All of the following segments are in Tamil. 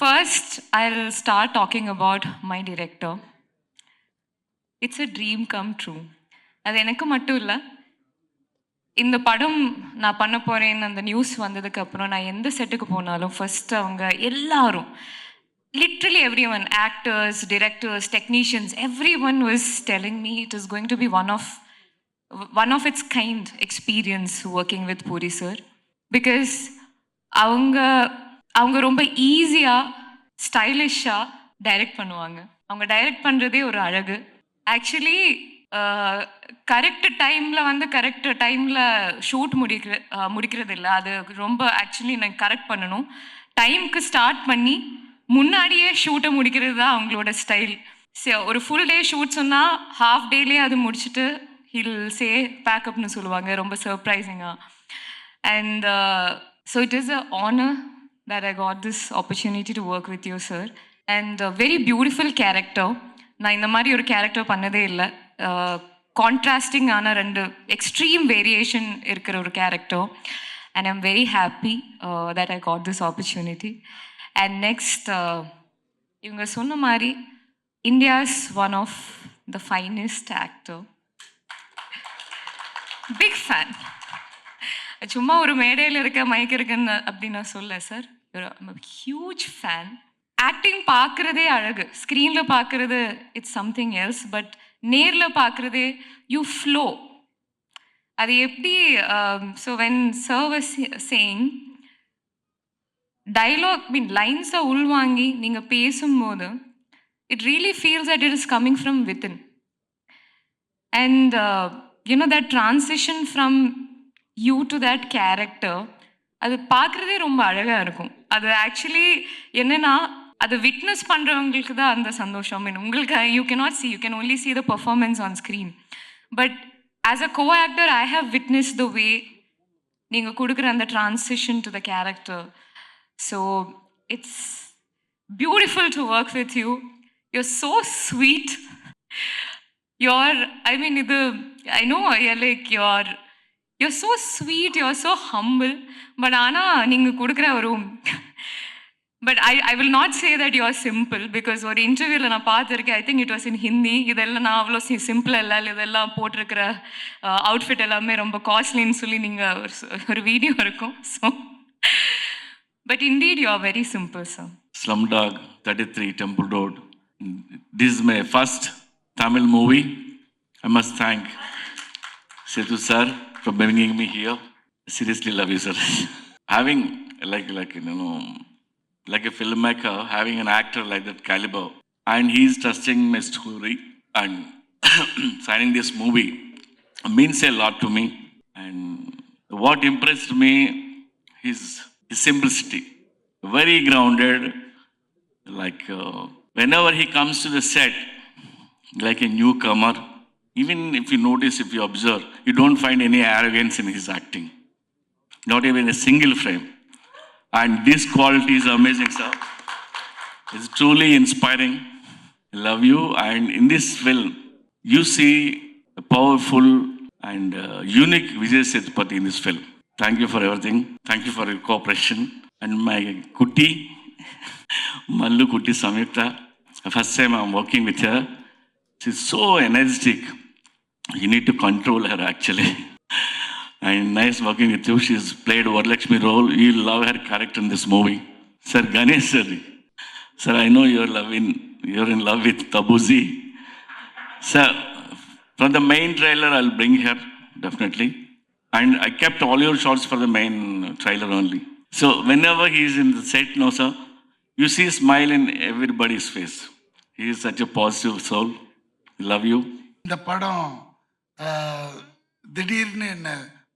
First, I'll start talking about my director. It's a dream come true. அது எனக்கு மட்டும் இல்லை, இந்த படம் நான் பண்ண போகிறேன்னு அந்த நியூஸ் வந்ததுக்கப்புறம் நான் எந்த செட்டுக்கு போனாலும் ஃபஸ்ட்டு அவங்க எல்லாரும், literally everyone, actors, directors, technicians, everyone was telling me it is going to be one of its kind experience working with Puri sir. Because அவங்க அவங்க ரொம்ப ஈஸியாக ஸ்டைலிஷாக டைரக்ட் பண்ணுவாங்க. அவங்க டைரக்ட் பண்ணுறதே ஒரு அழகு. ஆக்சுவலி கரெக்ட் டைமில் ஷூட் முடிக்கிறது இல்லை. அது ரொம்ப ஆக்சுவலி நான் கரெக்ட் பண்ணணும். டைமுக்கு ஸ்டார்ட் பண்ணி முன்னாடியே ஷூட்டை முடிக்கிறது தான் அவங்களோட ஸ்டைல். ஒரு ஃபுல் டே ஷூட் சொன்னால் ஹாஃப் டேலேயே அது முடிச்சுட்டு ஹில் சே பேக்கப்னு சொல்லுவாங்க, ரொம்ப சர்ப்ரைசிங்காக. And so it is a honour that I got this opportunity to work with you, sir. And a very beautiful character. நான் இந்த மாதிரி ஒரு கேரக்டர் பண்ணதே இல்லை. கான்ட்ராஸ்டிங் ஆன ரெண்டு எக்ஸ்ட்ரீம் வேரியேஷன் இருக்கிற ஒரு character. And I'm very happy that I got this opportunity. And next, இவங்க சொன்ன மாதிரி India's one of the finest actor. Big fan. சும்மா ஒரு மேடையில் இருக்க மைக் இருக்குன்னு அப்படின்னு நான் சொல்ல சார், ஹியூஜ் ஃபேன். ஆக்டிங் பார்க்குறதே அழகு, ஸ்க்ரீனில் பார்க்குறது இட்ஸ் சம்திங் எல்ஸ், பட் நேரில் பார்க்குறதே யூ ஃப்ளோ. அது எப்படி? So when sir was saying dialogue லைன்ஸை உள்வாங்கி நீங்கள் பேசும்போது it really feels that it is coming from within. And you know that transition from you to that character, அது பார்க்குறதே ரொம்ப அழகாக இருக்கும். அது ஆக்சுவலி என்னென்னா, அது விட்னஸ் பண்ணுறவங்களுக்கு தான் அந்த சந்தோஷம். உங்களுக்கு you cannot see, you can only see the performance on screen. But as a co actor I have witness the way நீங்கள் கொடுக்குற அந்த transition to the character. So it's beautiful to work with you. You're so sweet. இது I know you're so sweet, you're so humble. But ஆனால் நீங்கள் கொடுக்குற ஒரு but I will not say that you are simple. Because ஒரு இன்டர்வியூவில் நான் பார்த்துருக்கேன், I think it was in Hindi. இதெல்லாம் நான் அவ்வளோ சிம்பிள் இல்லை, இதெல்லாம் போட்டிருக்கிற அவுட்ஃபிட் எல்லாமே ரொம்ப காஸ்ட்லின்னு சொல்லி நீங்கள் ஒரு வீடியோ இருக்கும். So but indeed you are very simple sir. Slumdog 33 Temple Road. This is my first Tamil movie. I must thank Sethu sir for bringing me here. Seriously love you, sir. Having like a filmmaker, having an actor like that caliber, and he's trusting my story and signing this movie means a lot to me. And what impressed me is his simplicity, very grounded. Whenever he comes to the set, like a newcomer, even if you notice, if you observe, you don't find any arrogance in his acting. Not even a single frame. And this quality is amazing, sir. It's truly inspiring. I love you. And in this film, you see a powerful and unique Vijay Sethupathi in this film. Thank you for everything. Thank you for your cooperation. And my Kutti, Mallu Kutti Samyukta, first time I'm working with her. She's so energetic. You need to control her actually. And nice working with you. She's played Varalakshmi role. You'll love her character in this movie. Sir Ganesh sir. Sir, I know you're in love with Tabuzi. Sir, from the main trailer I'll bring her definitely. And I kept all your shots for the main trailer only. So whenever he's in the set, no sir, you see a smile in everybody's face. He is such a positive soul. Love you. இந்த படம் திடீர்னு என்ன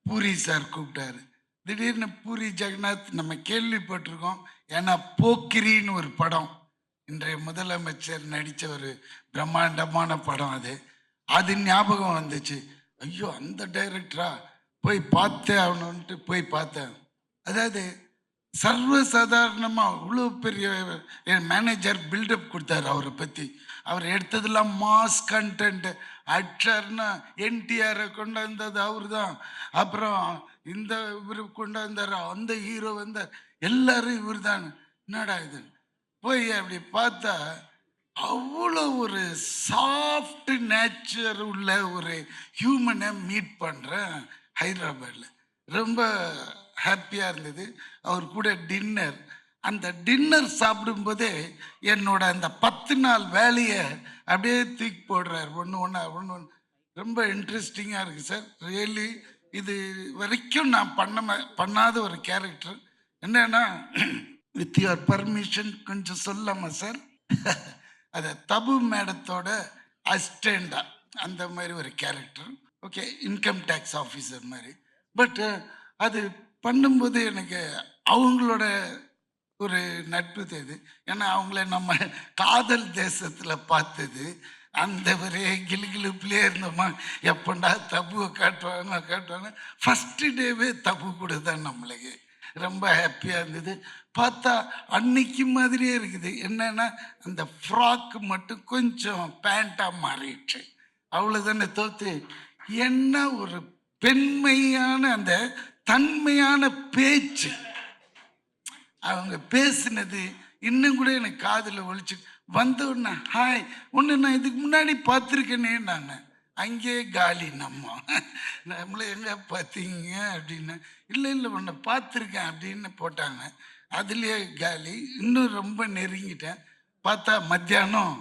பூரி சார் கூப்பிட்டாரு. திடீர்னு பூரி ஜெகநாத் நம்ம கேள்விப்பட்டிருக்கோம். ஏன்னா போக்கிரின்னு ஒரு படம், இன்றைய முதலமைச்சர் நடித்த ஒரு பிரம்மாண்டமான படம். அது ஞாபகம் வந்துச்சு. ஐயோ, அந்த டைரக்டரா, போய் பார்த்தேன் அவனுன்ட்டு போய் பார்த்தேன். அதாவது சர்வசாதாரணமாக இவ்வளோ பெரிய என் மேனேஜர் பில்டப் கொடுத்தாரு அவரை பற்றி. அவர் எடுத்ததெல்லாம் மாஸ் கண்டென்ட். ஆக்டர்னா என்டிஆரை கொண்டு வந்தது அவர் தான். அப்புறம் இந்த இவர் கொண்டு வந்தார், அந்த ஹீரோ வந்தார், எல்லாரும் இவர் தான். என்னடா இது, போய் அப்படி பார்த்தா அவ்வளோ ஒரு சாஃப்ட் நேச்சர் உள்ள ஒரு ஹியூமனை மீட் பண்ணுறேன் ஹைதராபாத்தில். ரொம்ப ஹாப்பியாக இருந்தது. அவர் கூட டின்னர், அந்த டின்னர் சாப்பிடும்போதே என்னோட அந்த 10 நாள் வேலையை அப்படியே தூக்கி போடுறார் ஒன்று ஒன்று. ரொம்ப இன்ட்ரெஸ்டிங்காக இருக்குது சார். ரியலி இது வரைக்கும் நான் பண்ணாத ஒரு கேரக்டர். என்னன்னா, வித் யுவர் பர்மிஷன் கொஞ்சம் சொல்லாமா சார்? அது தபு மேடத்தோட அசிஸ்டண்டா அந்த மாதிரி ஒரு character. Okay, income tax officer மாதிரி. பட் அது பண்ணும்போது எனக்கு அவங்களோட ஒரு நட்பு தேது. ஏன்னா அவங்கள நம்ம காதல் தேசத்தில் பார்த்தது. அந்த ஒரே கிளுகிளுப்புலேயே இருந்தோமா, எப்பண்டா தபுவை காட்டுவாங்க. ஃபஸ்ட்டு டேவே தபு கூட தான் நம்மளுக்கு ரொம்ப ஹாப்பியாக இருந்தது. பார்த்தா அன்னைக்கு மாதிரியே இருக்குது. என்னன்னா அந்த ஃப்ராக்கு மட்டும் கொஞ்சம் பேண்ட்டாக மாறிடுச்சு, அவ்வளோதானே தோத்து. என்ன ஒரு பெண்மையான அந்த தன்மையான பேச்சு, அவங்க பேசினது இன்னும் கூட எனக்கு காதில் ஒழிச்சு வந்த உடனே, ஹாய் ஒன்று நான் இதுக்கு முன்னாடி பார்த்துருக்கேனே. நாங்கள் அங்கேயே காலி நம்மளை எங்கே பார்த்தீங்க அப்படின்னு. இல்லை உன்னை பார்த்துருக்கேன் அப்படின்னு போட்டாங்க. அதுலேயே காலி. இன்னும் ரொம்ப நெருங்கிட்டேன். பார்த்தா மத்தியானம்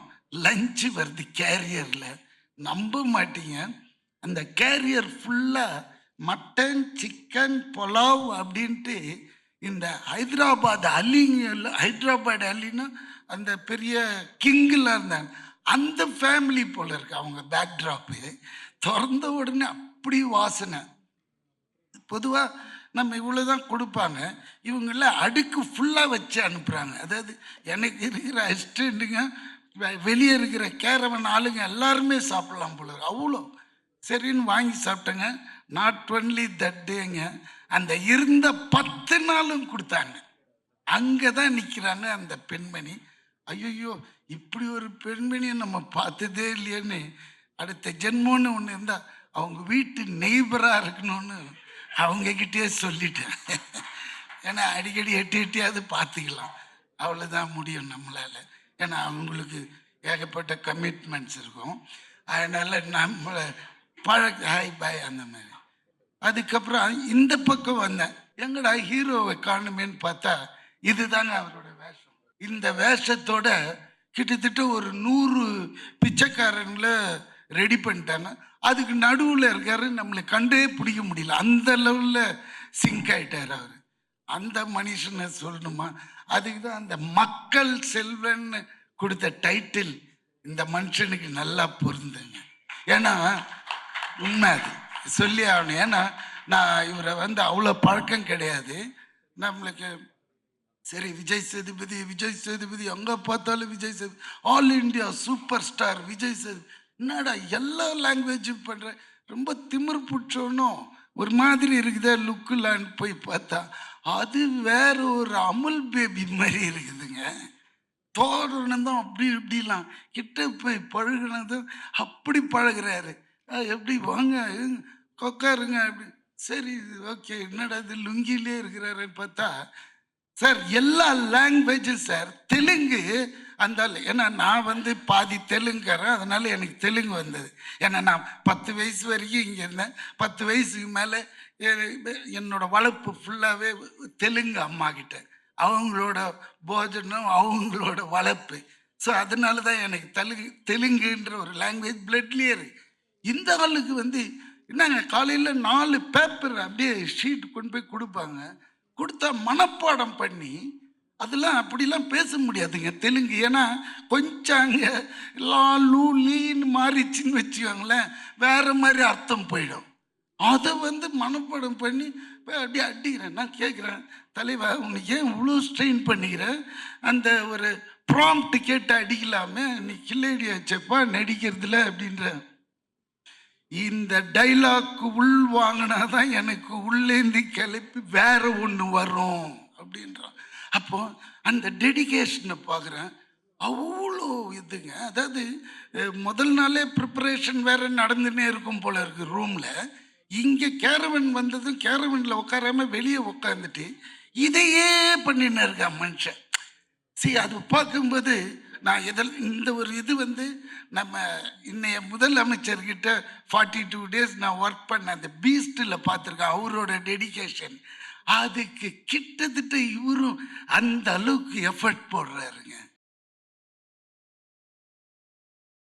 லஞ்சு வருது கேரியரில். நம்ப மாட்டீங்க, அந்த கேரியர் ஃபுல்லாக மட்டன் சிக்கன் புலாவ் அப்படின்ட்டு இந்த ஹைதராபாத் அலின்னா அந்த பெரிய கிங்கில் இருந்தாங்க, அந்த ஃபேமிலி போல இருக்கு அவங்க பேக்ட்ராப்பு. திறந்த உடனே அப்படி வாசனை. பொதுவாக நம்ம இவ்வளோதான் கொடுப்பாங்க, இவங்கள அடுக்கு ஃபுல்லாக வச்சு அனுப்புகிறாங்க. அதாவது எனக்கு இருக்கிற அசிஸ்டண்ட்டுங்க, வெளியே இருக்கிற கேரவன் ஆளுங்க எல்லாருமே சாப்பிட்லாம் போல இருக்கு. அவ்வளோ சரின்னு வாங்கி சாப்பிட்டேங்க. நாட் ஒன்லி தட் டேங்க, அந்த இருந்த 10 நாளும் கொடுத்தாங்க. அங்கே தான் நிற்கிறாங்க அந்த பெண்மணி. ஐயோ, இப்படி ஒரு பெண்மணியை நம்ம பார்த்ததே இல்லையேன்னு, அடுத்த ஜென்மோன்னு ஒன்று இருந்தால் அவங்க வீட்டு நெய்பராக இருக்கணும்னு அவங்கக்கிட்டே சொல்லிட்டேன். ஏன்னா அடிக்கடி எட்டியாவது பார்த்துக்கலாம், அவ்வளோதான் முடியும் நம்மளால். ஏன்னா அவங்களுக்கு ஏகப்பட்ட கமிட்மெண்ட்ஸ் இருக்கும். அதனால் நம்மளை ஹாய் பாய் அந்த மாதிரி. அதுக்கப்புறம் இந்த பக்கம் வந்தேன், எங்கடா ஹீரோவை காணுமேன்னு பார்த்தா இதுதாங்க அவரோட வேஷம். இந்த வேஷத்தோட கிட்டத்தட்ட ஒரு 100 பிச்சைக்காரங்களை ரெடி பண்ணிட்டாங்க. அதுக்கு நடுவில் இருக்காரு, நம்மளை கண்டே பிடிக்க முடியல, அந்த லெவலில் சிங்க் ஆகிட்டார் அவர். அந்த மனுஷனை சொல்லணுமா? அதுக்கு தான் அந்த மக்கள் செல்வன்னு கொடுத்த டைட்டில் இந்த மனுஷனுக்கு நல்லா பொருந்துங்க. ஏன்னா உண்மை அது சொல்லி ஆகணும். ஏன்னா நான் இவரை அவ்வளோ பழக்கம் கிடையாது நம்மளுக்கு. சரி, விஜய் சேதுபதி எங்கே பார்த்தாலும் Vijay Sethupathi, all India super star Vijay Sethupathi. என்னடா எல்லா லாங்குவேஜும் பண்ணுற, ரொம்ப திமிர் பிடிச்சோன்னும் ஒரு மாதிரி இருக்குதே லுக்குலான்னு போய் பார்த்தா அது வேற ஒரு அமுல் பேபி மாதிரி இருக்குதுங்க. தோரணம் தான் அப்படி இப்படிலாம், கிட்ட போய் பழகினதும் அப்படி பழகிறாரு. எப்படி வாங்க கொக்காருங்க அப்படி. சரி ஓகே, என்னடா இது லுங்கிலே இருக்கிறாருன்னு பார்த்தா சார் எல்லா லாங்குவேஜும் சார். தெலுங்கு அந்த, ஏன்னா நான் பாதி தெலுங்குறேன், அதனால எனக்கு தெலுங்கு வந்தது. ஏன்னா நான் 10 வயசு வரைக்கும் இங்கே இருந்தேன். 10 வயசுக்கு மேலே என்னோட வளர்ப்பு ஃபுல்லாகவே தெலுங்கு அம்மா கிட்ட, அவங்களோட போஜனம் அவங்களோட வளர்ப்பு. ஸோ அதனால தான் எனக்கு தெலுங்குன்ற ஒரு லாங்குவேஜ் பிளட்லேயே இருக்கு. இந்த ஆளுக்கு என்னங்க காலையில் 4 பேப்பர் அப்படியே ஷீட் கொண்டு போய் கொடுப்பாங்க. கொடுத்தா மனப்பாடம் பண்ணி, அதெல்லாம் அப்படிலாம் பேச முடியாதுங்க தெலுங்கு. ஏன்னா கொஞ்சம் அங்கே லூலின்னு மாறிச்சின்னு வச்சுக்கோங்களேன், வேற மாதிரி அர்த்தம் போயிடும். அதை மனப்பாடம் பண்ணி அப்படியே அடிக்கிறேன். நான் கேட்குறேன், தலைவா உனக்கு ஏன் இவ்வளோ ஸ்ட்ரெயின் பண்ணிக்கிறேன்? அந்த ஒரு ப்ராம்ப்ட் கேட்டு அடிக்கலாமே, நீ கில்லேடி ஆச்சப்பா நடிக்கிறதுல அப்படின்ற. இந்த டைலாக்கு உள் வாங்கினாதான் எனக்கு உள்ளேந்தி கிளப்பி வேற ஒன்று வரும் அப்படின்றான். அப்போ அந்த டெடிகேஷனை பார்க்குறேன், அவ்வளோ இதுங்க. அதாவது முதல் நாளே ப்ரிப்பரேஷன் வேற நடந்துன்னே இருக்கும் போல இருக்கு ரூமில். இங்கே கேரவன் வந்ததும் கேரவனில் உட்காராம வெளியே உட்காந்துட்டு இதையே பண்ணின்னு இருக்கான் மனுஷன். அது பார்க்கும்போது நான் இந்த ஒரு இது வந்து நம்ம இன்னைய முதலமைச்சர்கிட்ட 42 days நான் ஒர்க் பண்ண அந்த பீஸ்டில் பார்த்துருக்கேன். அவரோட டெடிகேஷன் அதுக்கு கிட்டத்தட்ட இவரும் அந்த அளவுக்கு எஃபர்ட் போடுறாரு.